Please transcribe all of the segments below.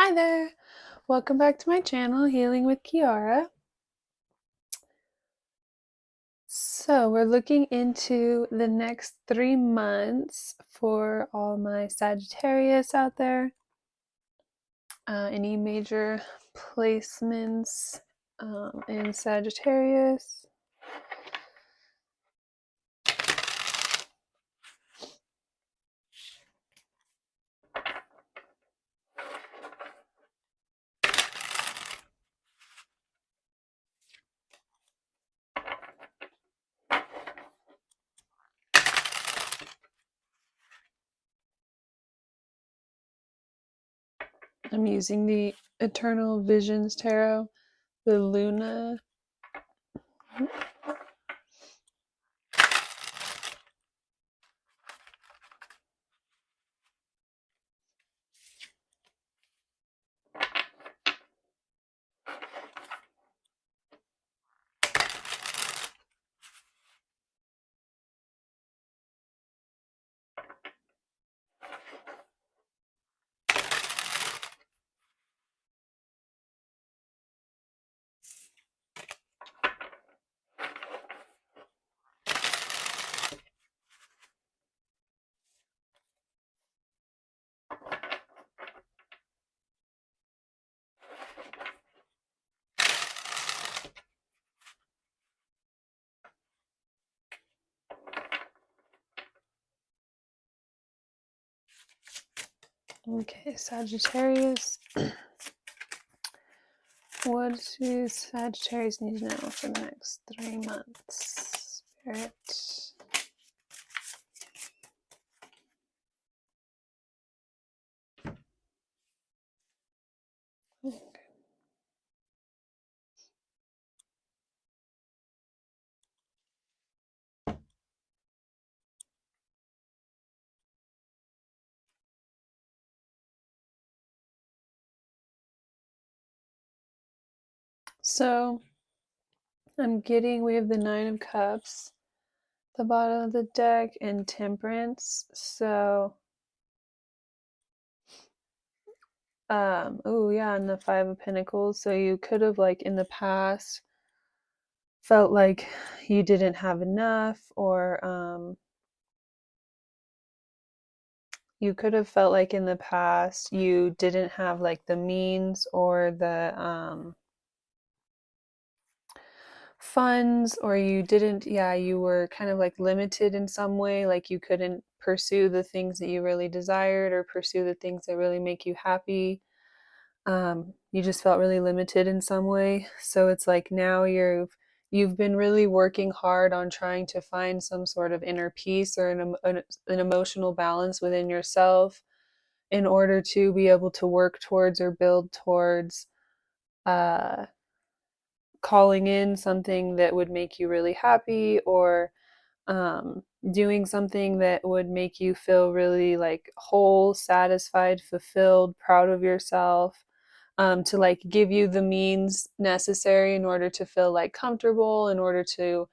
Hi there! Welcome back to my channel, Healing with Kearra. So we're looking into the next 3 months for all my Sagittarius out there. Any major placements in Sagittarius. I'm using the Eternal Visions Tarot, the Luna. Okay, Sagittarius. What do Sagittarius need to know for the next 3 months? Spirit. Okay. So we have the Nine of Cups, the bottom of the deck, and Temperance. So, oh yeah, and the Five of Pentacles. So you could have, like, in the past felt like you didn't have enough, or you could have felt like in the past you didn't have like the means or the funds, or you didn't, yeah, you were kind of like limited in some way, like you couldn't pursue the things that you really desired or pursue the things that really make you happy. You just felt really limited in some way. So it's like now you've been really working hard on trying to find some sort of inner peace or an emotional balance within yourself in order to be able to work towards or build towards uh calling in something that would make you really happy, or doing something that would make you feel really like whole, satisfied, fulfilled, proud of yourself, to like give you the means necessary in order to feel like comfortable, in order to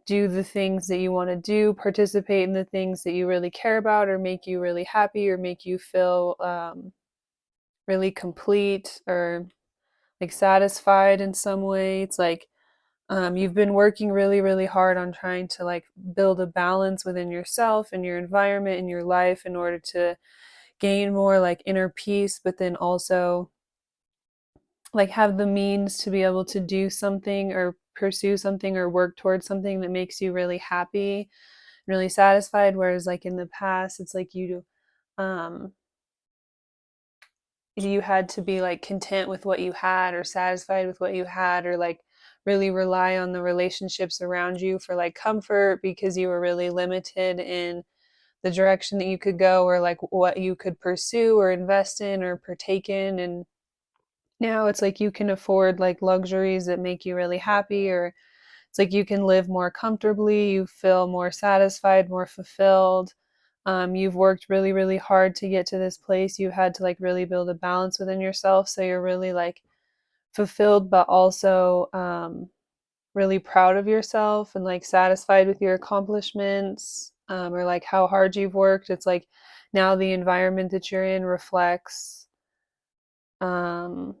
do the things that you want to do, participate in the things that you really care about or make you really happy or make you feel really complete or like satisfied in some way. It's like you've been working really, really hard on trying to like build a balance within yourself and your environment and your life in order to gain more like inner peace, but then also like have the means to be able to do something or pursue something or work towards something that makes you really happy, really satisfied. Whereas like in the past, it's like um you had to be like content with what you had or satisfied with what you had, or like really rely on the relationships around you for like comfort because you were really limited in the direction that you could go or like what you could pursue or invest in or partake in. And now it's like you can afford like luxuries that make you really happy, or it's like you can live more comfortably, you feel more satisfied, more fulfilled. You've worked really, really hard to get to this place. You had to like really build a balance within yourself. So you're really like fulfilled, but also really proud of yourself and like satisfied with your accomplishments, or like how hard you've worked. It's like now the environment that you're in reflects um,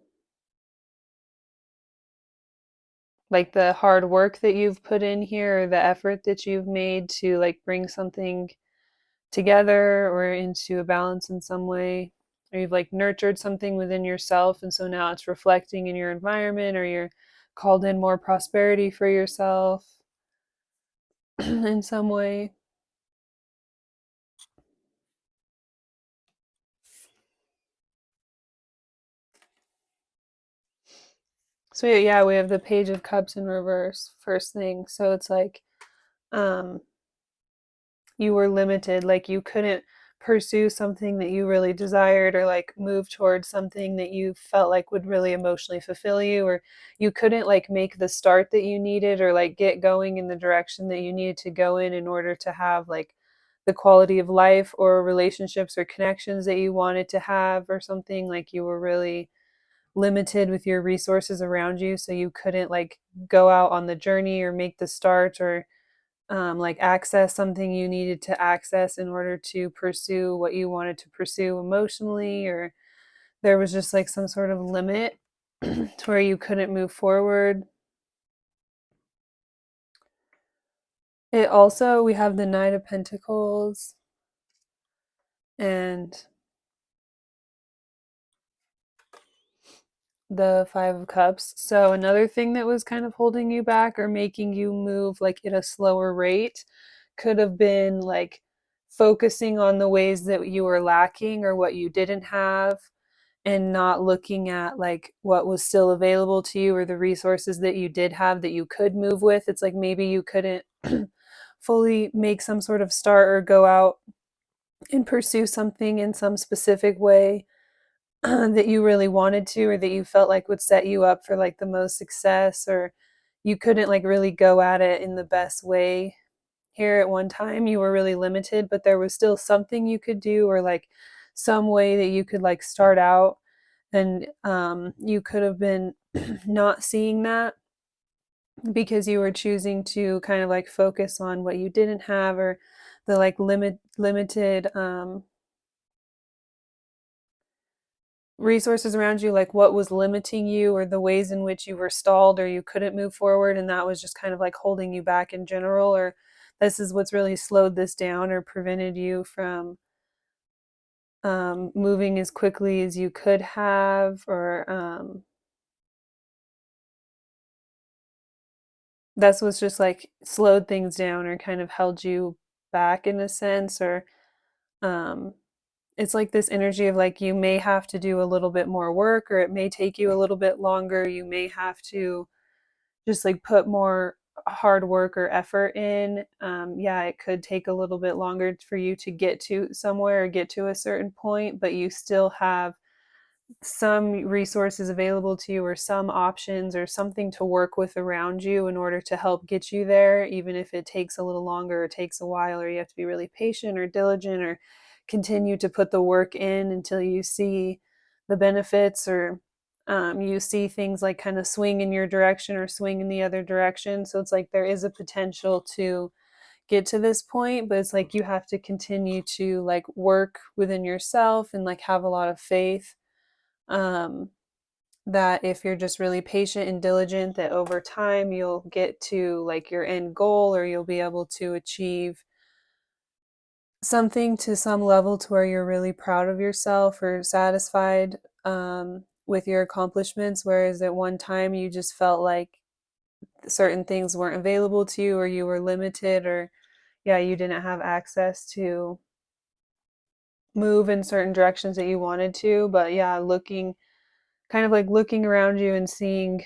like the hard work that you've put in here or the effort that you've made to like bring something together or into a balance in some way, or you've like nurtured something within yourself and so now it's reflecting in your environment, or you're called in more prosperity for yourself in some way. So yeah, we have the Page of Cups in reverse first thing. So it's like um you were limited, like you couldn't pursue something that you really desired or like move towards something that you felt like would really emotionally fulfill you, or you couldn't like make the start that you needed or like get going in the direction that you needed to go in order to have like the quality of life or relationships or connections that you wanted to have, or something like you were really limited with your resources around you, so you couldn't like go out on the journey or make the start, or like access something you needed to access in order to pursue what you wanted to pursue emotionally, or there was just like some sort of limit to where you couldn't move forward. It also, we have the Knight of Pentacles and the Five of Cups. So another thing that was kind of holding you back or making you move like at a slower rate could have been like focusing on the ways that you were lacking or what you didn't have, and not looking at like what was still available to you or the resources that you did have that you could move with. It's like maybe you couldn't fully make some sort of start or go out and pursue something in some specific way that you really wanted to, or that you felt like would set you up for like the most success, or you couldn't like really go at it in the best way. Here at one time you were really limited, but there was still something you could do, or like some way that you could like start out, and you could have been not seeing that because you were choosing to kind of like focus on what you didn't have, or the like limited resources around you, like what was limiting you or the ways in which you were stalled or you couldn't move forward, and that was just kind of like holding you back in general, or this is what's really slowed this down or prevented you from moving as quickly as you could have, or that's what's just like slowed things down or kind of held you back in a sense, or um, it's like this energy of like you may have to do a little bit more work, or it may take you a little bit longer. You may have to just like put more hard work or effort in. Yeah, it could take a little bit longer for you to get to somewhere or get to a certain point, but you still have some resources available to you, or some options or something to work with around you in order to help get you there, even if it takes a little longer or takes a while, or you have to be really patient or diligent or continue to put the work in until you see the benefits, or you see things like kind of swing in your direction or swing in the other direction. So it's like there is a potential to get to this point, but it's like you have to continue to like work within yourself and like have a lot of faith, um, that if you're just really patient and diligent, that over time you'll get to like your end goal, or you'll be able to achieve something to some level to where you're really proud of yourself or satisfied with your accomplishments, whereas at one time you just felt like certain things weren't available to you, or you were limited, or yeah, you didn't have access to move in certain directions that you wanted to. But yeah, looking kind of like looking around you and seeing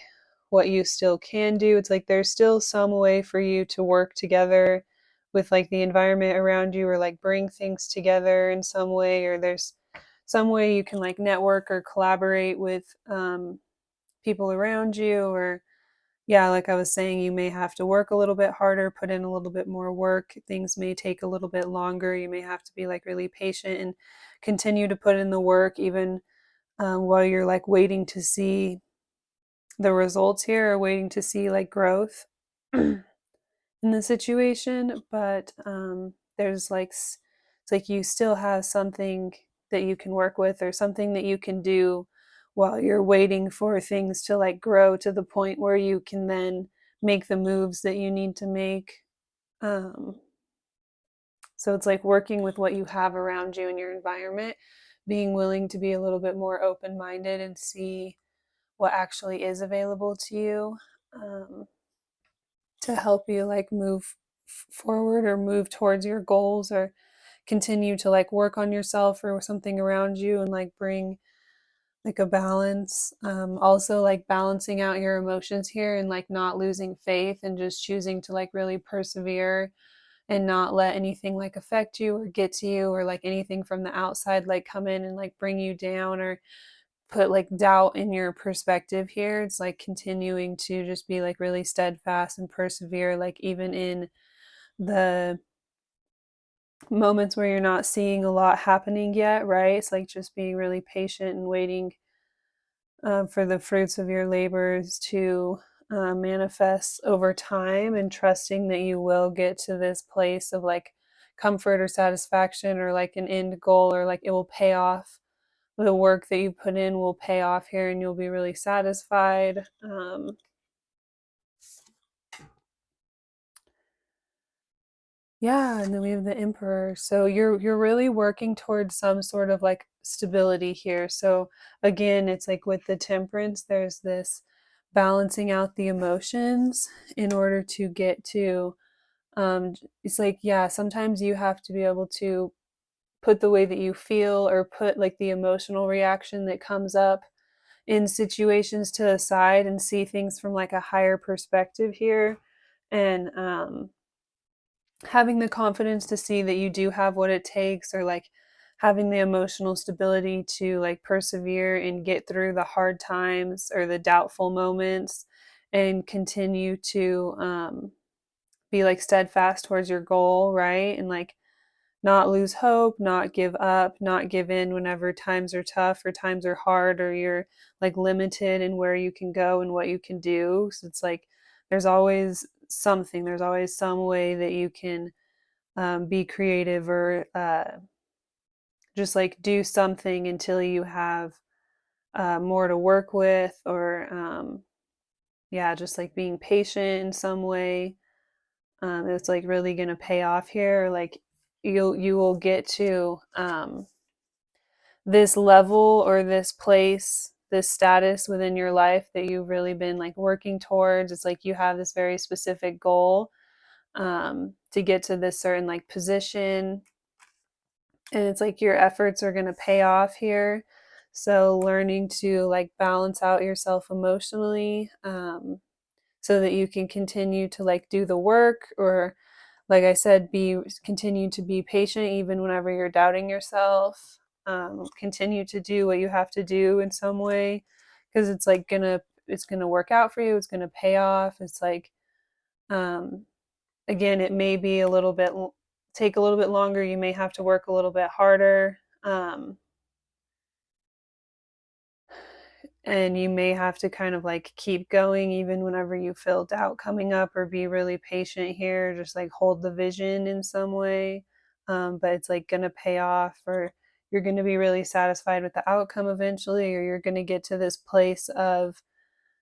what you still can do. It's like there's still some way for you to work together with like the environment around you, or like bring things together in some way, or there's some way you can like network or collaborate with people around you, or yeah, like I was saying, you may have to work a little bit harder, put in a little bit more work. Things may take a little bit longer. You may have to be like really patient and continue to put in the work, even while you're like waiting to see the results here, or waiting to see like growth in the situation. But there's like it's like you still have something that you can work with, or something that you can do while you're waiting for things to like grow to the point where you can then make the moves that you need to make. Um, so it's like working with what you have around you in your environment, being willing to be a little bit more open minded and see what actually is available to you, um, to help you like move forward or move towards your goals, or continue to like work on yourself or something around you, and like bring like a balance. Also like balancing out your emotions here and like not losing faith and just choosing to like really persevere and not let anything like affect you or get to you, or like anything from the outside like come in and like bring you down or put like doubt in your perspective here. It's like continuing to just be like really steadfast and persevere, like even in the moments where you're not seeing a lot happening yet, right? It's like just being really patient and waiting for the fruits of your labors to manifest over time, and trusting that you will get to this place of like comfort or satisfaction or like an end goal, or like it will pay off. The work that you put in will pay off here and you'll be really satisfied. Yeah, and then we have the Emperor. So you're really working towards some sort of like stability here. So again, it's like with the Temperance, there's this balancing out the emotions in order to get to it's like, yeah, sometimes you have to be able to put the way that you feel, or put like the emotional reaction that comes up in situations to the side and see things from like a higher perspective here. And having the confidence to see that you do have what it takes, or like having the emotional stability to like persevere and get through the hard times or the doubtful moments, and continue to be like steadfast towards your goal, right? And like not lose hope, not give up, not give in whenever times are tough or times are hard, or you're like limited in where you can go and what you can do. So it's like there's always something, there's always some way that you can be creative, or just like do something until you have more to work with, or yeah, just like being patient in some way. It's like really gonna pay off here. Like you will get to this level or this place, this status within your life that you've really been like working towards. It's like you have this very specific goal to get to this certain like position, and it's like your efforts are going to pay off here. So learning to like balance out yourself emotionally, so that you can continue to like do the work, or like I said, be continue to be patient even whenever you're doubting yourself. Continue to do what you have to do in some way, because it's gonna work out for you. It's gonna pay off. It's like um, again, it may be take a little bit longer. You may have to work a little bit harder. And you may have to kind of like keep going even whenever you feel doubt coming up, or be really patient here, just like hold the vision in some way. But it's like gonna pay off, or you're gonna be really satisfied with the outcome eventually, or you're gonna get to this place of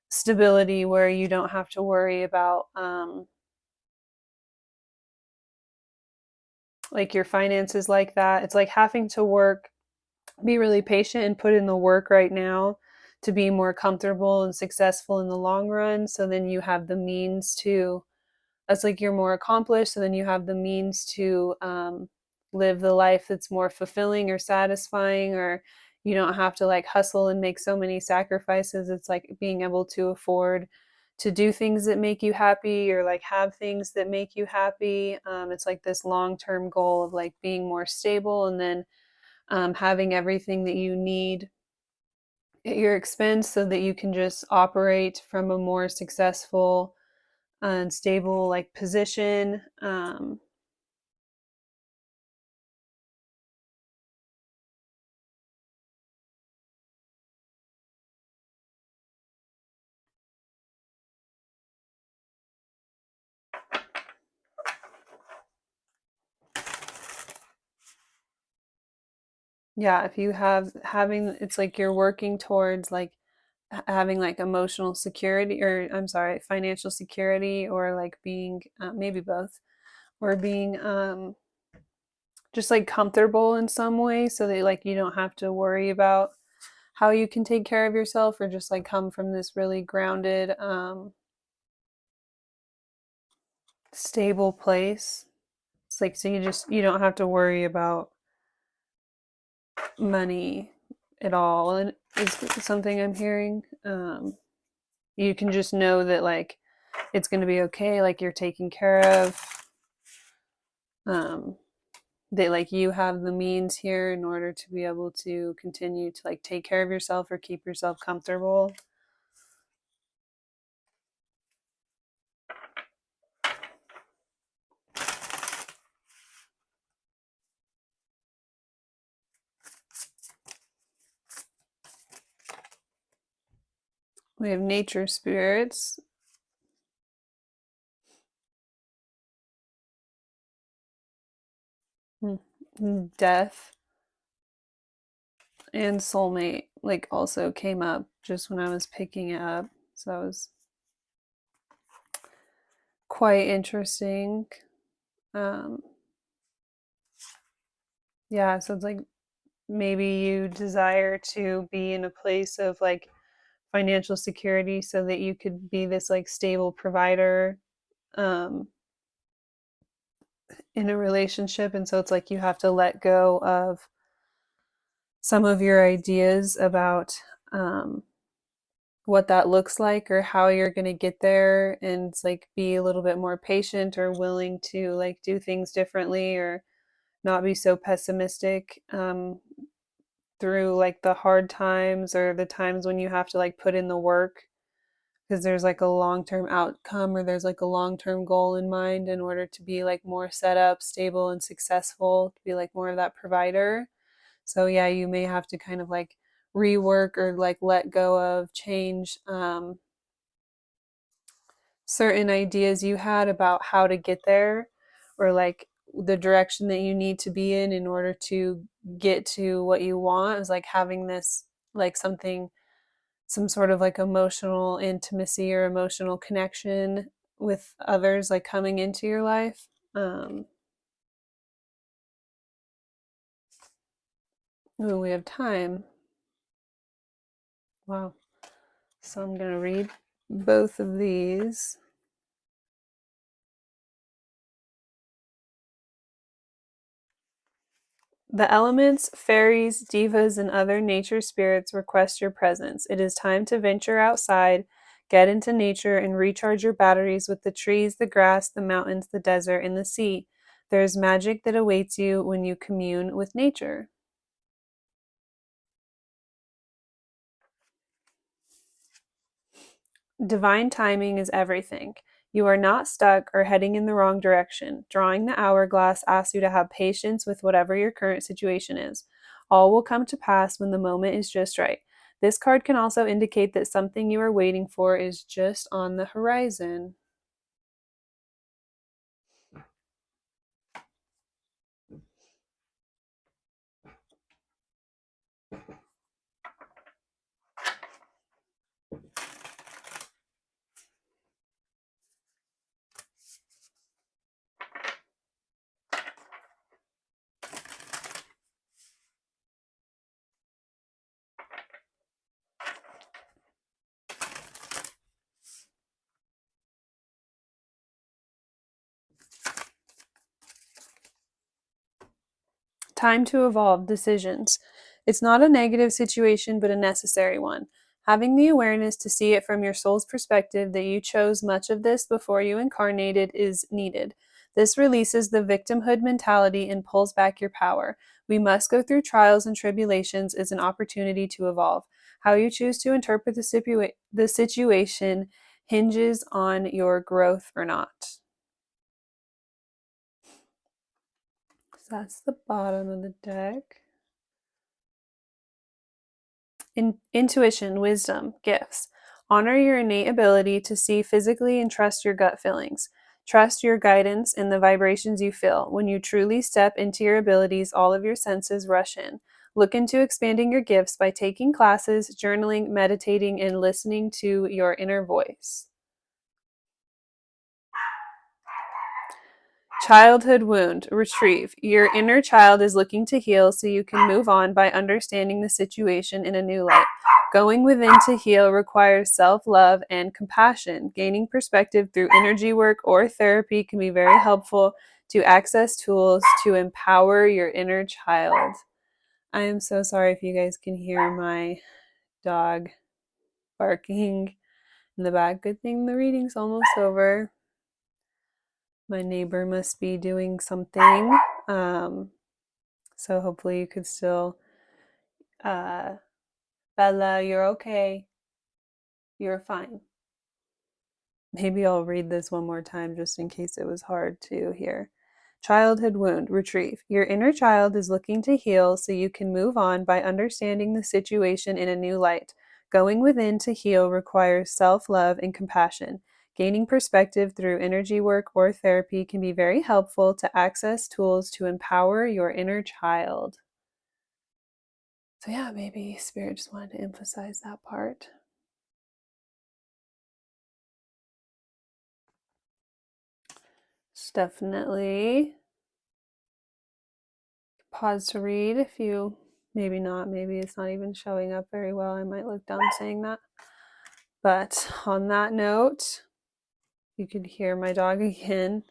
stability where you don't have to worry about like your finances like that. It's like having to work, be really patient and put in the work right now to be more comfortable and successful in the long run. So then you have the means to, that's like you're more accomplished. So then you have the means to live the life that's more fulfilling or satisfying, or you don't have to like hustle and make so many sacrifices. It's like being able to afford to do things that make you happy, or like have things that make you happy. It's like this long-term goal of like being more stable, and then having everything that you need at your expense, so that you can just operate from a more successful and stable like position. yeah, if you have having it's like you're working towards like having like emotional security, or I'm sorry, financial security, or like being maybe both, or being just like comfortable in some way so that like you don't have to worry about how you can take care of yourself, or just like come from this really grounded stable place. It's like so you don't have to worry about money at all, and is something I'm hearing. You can just know that like it's going to be okay, like you're taken care of, um that like you have the means here in order to be able to continue to like take care of yourself or keep yourself comfortable. We have nature spirits, death, and soulmate like also came up just when I was picking it up. So that was quite interesting. Um yeah, so it's like maybe you desire to be in a place of like financial security so that you could be this like stable provider um in a relationship, and so it's like you have to let go of some of your ideas about um what that looks like or how you're going to get there, and it's like be a little bit more patient or willing to like do things differently, or not be so pessimistic through like the hard times or the times when you have to like put in the work, because there's like a long-term outcome, or there's like a long-term goal in mind in order to be like more set up, stable and successful, to be like more of that provider. So yeah, you may have to kind of like rework or like let go of, change certain ideas you had about how to get there, or like the direction that you need to be in order to get to what you want. Is like having this like something, some sort of like emotional intimacy or emotional connection with others like coming into your life. Ooh, we have time. Wow. So I'm going to read both of these. The elements, fairies, divas, and other nature spirits request your presence. It is time to venture outside, get into nature, and recharge your batteries with the trees, the grass, the mountains, the desert, and the sea. There is magic that awaits you when you commune with nature. Divine timing is everything. You are not stuck or heading in the wrong direction. Drawing the hourglass asks you to have patience with whatever your current situation is. All will come to pass when the moment is just right. This card can also indicate that something you are waiting for is just on the horizon. Time to evolve decisions. It's not a negative situation, but a necessary one. Having the awareness to see it from your soul's perspective that you chose much of this before you incarnated is needed. This releases the victimhood mentality and pulls back your power. We must go through trials and tribulations as an opportunity to evolve. How you choose to interpret the situation hinges on your growth or not. So that's the bottom of the deck. Intuition, wisdom, gifts. Honor your innate ability to see physically and trust your gut feelings. Trust your guidance and the vibrations you feel. When you truly step into your abilities, all of your senses rush in. Look into expanding your gifts by taking classes, journaling, meditating, and listening to your inner voice. Childhood wound, retrieve. Your inner child is looking to heal so you can move on by understanding the situation in a new light. Going within to heal requires self love and compassion. Gaining perspective through energy work or therapy can be very helpful to access tools to empower your inner child. I am so sorry if you guys can hear my dog barking in the back. Good thing the reading's almost over. My neighbor must be doing something. So hopefully you could still. Bella, you're okay. You're fine. Maybe I'll read this one more time just in case it was hard to hear. Childhood wound, retrieve. Your inner child is looking to heal so you can move on by understanding the situation in a new light. Going within to heal requires self love and compassion. Gaining perspective through energy work or therapy can be very helpful to access tools to empower your inner child. So, yeah, maybe Spirit just wanted to emphasize that part. It's definitely pause to read if you, maybe not, maybe it's not even showing up very well. I might look dumb saying that. But on that note, you could hear my dog again.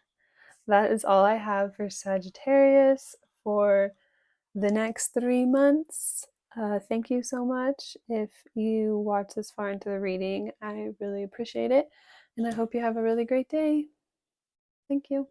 That is all I have for Sagittarius for the next 3 months. Thank you so much. If you watch this far into the reading, I really appreciate it. And I hope you have a really great day. Thank you.